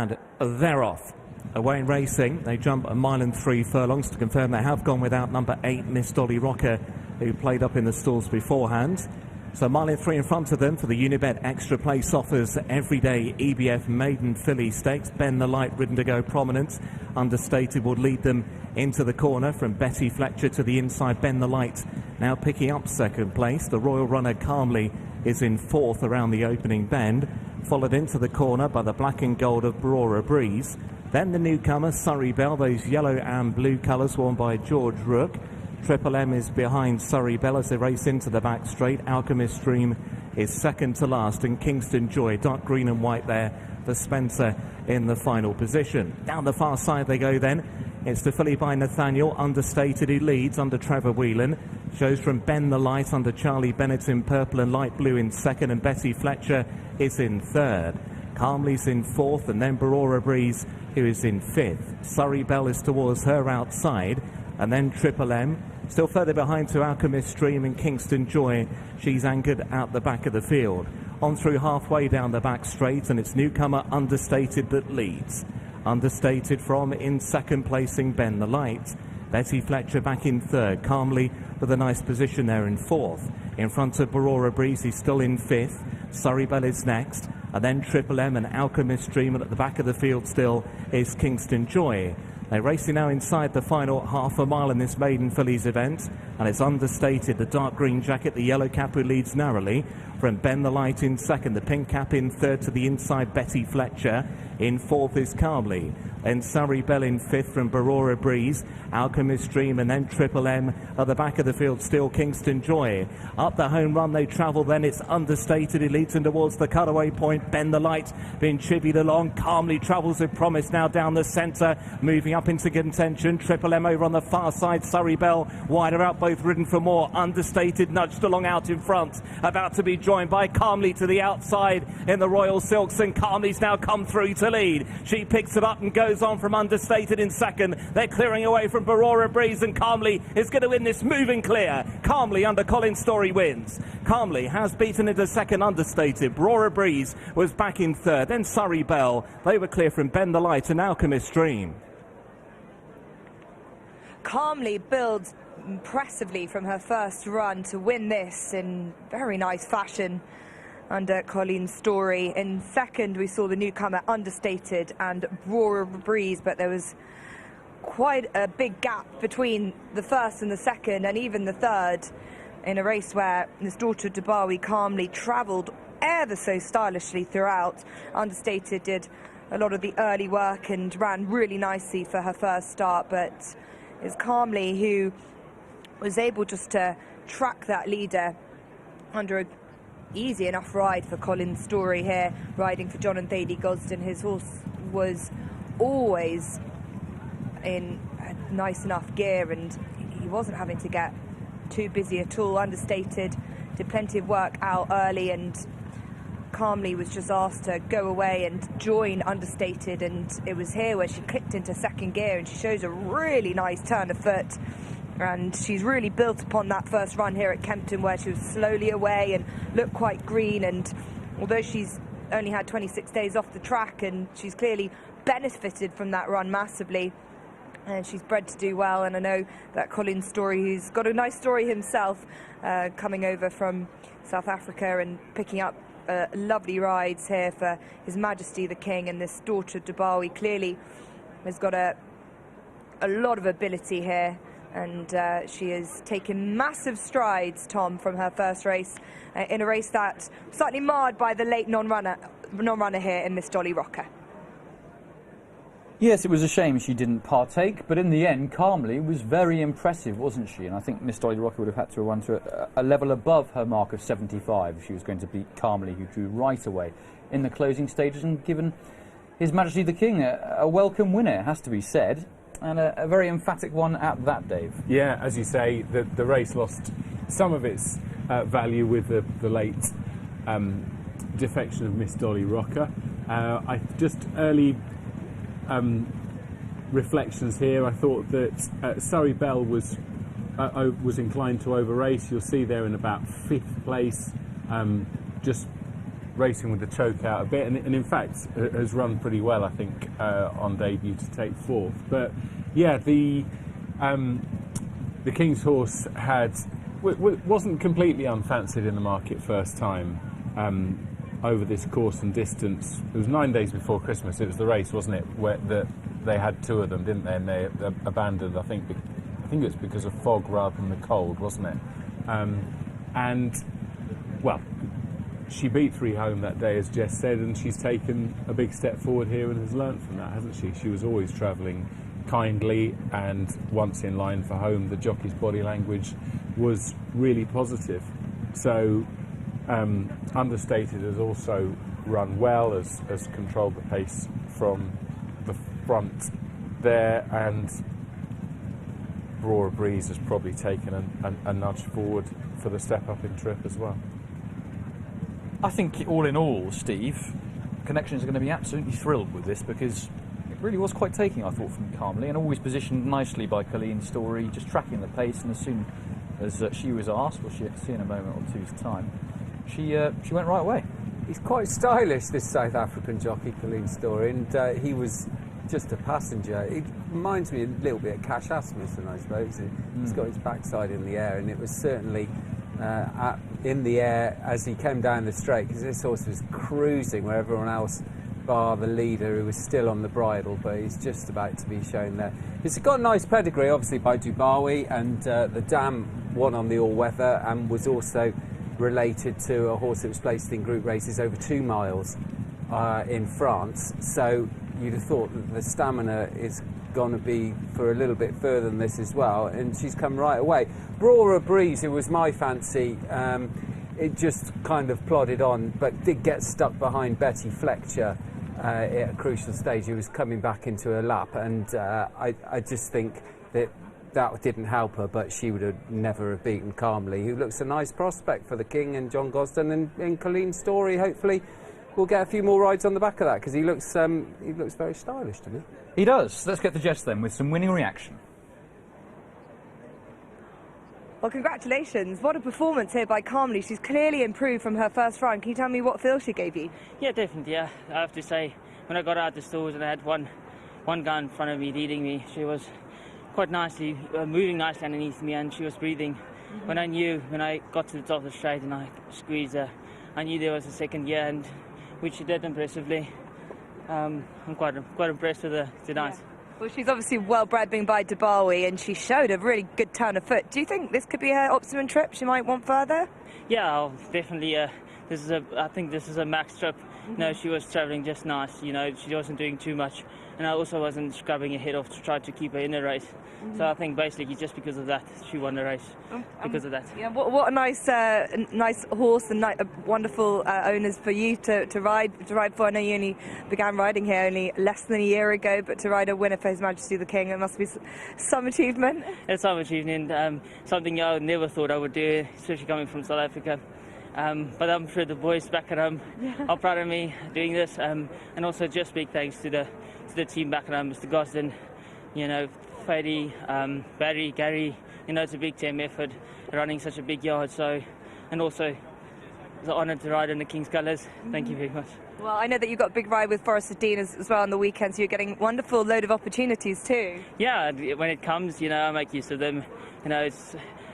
And they're off. Away in racing, they jump 1 mile and 3 furlongs. To confirm, they have gone without number 8, Miss Dolly Rocker, who played up in the stalls beforehand. So 1 mile and 3 in front of them for the Unibet Extra Place offers everyday EBF Maiden Filly Stakes. Ben the Light, ridden to go prominence. Understated will lead them into the corner from Betty Fletcher to the inside. Ben the Light now picking up second place. The Royal Runner Calmly is in 4th around the opening bend, followed into the corner by the black and gold of Aurora Breeze. Then the newcomer Surrey Bell, those yellow and blue colours worn by George Rook. Triple M is behind Surrey Bell as they race into the back straight. Alchemist Dream is second to last, and Kingston Joy, dark green and white there for Spencer in the final position. Down the far side they go then. It's the filly by Nathaniel, Understated, who leads under Trevor Whelan. Shows from Ben the Light under Charlie Bennett in purple and light blue in second, and Betty Fletcher is in third. Calmly's in 4th, and then Aurora Breeze, who is in 5th. Surrey Bell is towards her outside, and then Triple M. Still further behind to Alchemist Stream and Kingston Joy. She's anchored out the back of the field. On through halfway down the back straight, and it's newcomer Understated that leads. Understated from in second placing Ben the Light. Betty Fletcher back in third. Calmly with a nice position there in 4th. In front of Aurora Breeze, he's still in 5th. Surrey Bell is next. And then Triple M and Alchemist Dream, and at the back of the field still is Kingston Joy. They're racing now inside the final half a mile in this maiden fillies event, and it's Understated, the dark green jacket, the yellow cap, who leads narrowly from Ben the Light in second, the pink cap in third to the inside Betty Fletcher. In 4th is Calmly, then Surrey Bell in 5th from Aurora Breeze, Alchemist Dream, and then Triple M at the back of the field still Kingston Joy. Up the home run they travel, then it's Understated, he leads in towards the cutaway point. Ben the Light being chivied along. Calmly travels with promise now down the centre, moving up into contention. Triple M over on the far side, Surrey Bell wider out, both ridden for more. Understated nudged along out in front, about to be joined by Calmly to the outside in the Royal Silks, and Calmly's now come through to lead. She picks it up and goes on from Understated in second. They're clearing away from Aurora Breeze, and Calmly is going to win this moving clear. Calmly under Collen Storey wins. Calmly has beaten into second Understated. Aurora Breeze was back in third. Then Surrey Bell. They were clear from Ben the Light and Alchemist Dream. Calmly builds impressively from her first run to win this in very nice fashion under Collen Storey. In second we saw the newcomer Understated and Aurora Breeze, but there was quite a big gap between the first and the second, and even the third, in a race where this daughter Dubawi Calmly travelled ever so stylishly throughout. Understated did a lot of the early work and ran really nicely for her first start, but it's Calmly who was able just to track that leader under an easy enough ride for Collen Storey here, riding for John and Thady Gosden. His horse was always in a nice enough gear, and he wasn't having to get too busy at all. Understated did plenty of work out early, and Calmly was just asked to go away and join Understated, and it was here where she clicked into second gear, and she shows a really nice turn of foot, and she's really built upon that first run here at Kempton, where she was slowly away and looked quite green. And although she's only had 26 days off the track, and she's clearly benefited from that run massively, and she's bred to do well. And I know that Collen Storey, who's got a nice story himself, coming over from South Africa and picking up lovely rides here for His Majesty the King, and this daughter Dubawi clearly has got a lot of ability here, and she has taken massive strides, Tom, from her first race in a race that slightly marred by the late non-runner here in Miss Dolly Rocker. Yes, it was a shame she didn't partake, but in the end, Calmly was very impressive, wasn't she? And I think Miss Dolly Rocker would have had to run to a level above her mark of 75 if she was going to beat Calmly, who drew right away in the closing stages and given His Majesty the King a welcome winner, it has to be said, and a very emphatic one at that, Dave. Yeah, as you say, the race lost some of its value with the late defection of Miss Dolly Rocker. I just early reflections here. I thought that Surrey Bell was inclined to over race. You'll see there in about 5th place, just racing with the choke out a bit, and in fact has run pretty well, I think, on debut to take fourth. But yeah, the King's Horse wasn't completely unfancied in the market first time over this course and distance. It was 9 days before Christmas. It was the race, wasn't it, where they had two of them, didn't they? And they abandoned, I think it was because of fog rather than the cold, wasn't it? And well, she beat 3 home that day, as Jess said, and she's taken a big step forward here and has learnt from that, hasn't she? She was always travelling kindly, and once in line for home, the jockey's body language was really positive. So Understated has also run well, has controlled the pace from the front there, and Aurora Breeze has probably taken a nudge forward for the step up in trip as well. I think all in all, Steve, Connections are going to be absolutely thrilled with this, because it really was quite taking, I thought, from CALMLY, and always positioned nicely by Collen, Storey, just tracking the pace. And as soon as she was asked, we'll see in a moment or two's time, she went right away. He's quite stylish, this South African jockey, Collen Storey, and he was just a passenger. It reminds me a little bit of Cash Asmussen, I suppose. He's got his backside in the air, and it was certainly in the air as he came down the straight, because this horse was cruising where everyone else, bar the leader, who was still on the bridle, but he's just about to be shown there. It's got a nice pedigree, obviously, by Dubawi, and the dam won on the all-weather and was also related to a horse that was placed in group races over 2 miles in France. So you'd have thought that the stamina is going to be for a little bit further than this as well, and she's come right away. Aurora Breeze, who was my fancy, it just kind of plodded on, but did get stuck behind Betty Fletcher at a crucial stage. He was coming back into a lap, and I just think that didn't help her, but she would have never have beaten CALMLY, who looks a nice prospect for the King and John Gosden, and in Collen Storey, hopefully we'll get a few more rides on the back of that, because he looks very stylish to me. He does. Let's get to Jess then with some winning reaction. Well, congratulations. What a performance here by CALMLY. She's clearly improved from her first run. Can you tell me what feel she gave you? Yeah, definitely, yeah. I have to say, when I got out the stalls and I had one guy in front of me leading me, she was quite nicely, moving nicely underneath me, and she was breathing. When I got to the top of the straight and I squeezed her, I knew there was a second gear, and which she did impressively. I'm quite impressed with her tonight. Yeah. Well, she's obviously well bred, being by Dubawi, and she showed a really good turn of foot. Do you think this could be her optimum trip? She might want further? Yeah, I'll definitely. I think this is a max trip. No, she was travelling just nice. You know, she wasn't doing too much, and I also wasn't scrubbing her head off to try to keep her in the race. So I think basically just because of that, she won the race. Because of that. Yeah. What a nice horse, and wonderful owners for you to ride for. I know you only began riding here only less than a year ago, but to ride a winner for His Majesty the King, it must be some achievement. It's some achievement. Something I never thought I would do, especially coming from South Africa. But I'm sure the boys back at home are proud of me doing this, and also just big thanks to the team back at home, Mr. Gosden, you know, Freddie, Barry, Gary. You know, it's a big team effort running such a big yard. So, and also it's an honour to ride in the King's colours. Thank you very much. Well, I know that you've got a big ride with Forest of Dean as well on the weekend, so you're getting a wonderful load of opportunities too. Yeah, when it comes, you know, I make use of them. You know,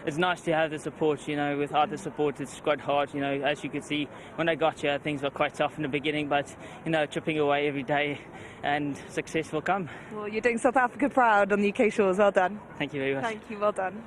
it's nice to have the support. You know, without the support, it's quite hard. You know, as you could see, when I got here, things were quite tough in the beginning, but, you know, chipping away every day, and success will come. Well, you're doing South Africa proud on the UK shores. Well done. Thank you very much. Thank you. Well done.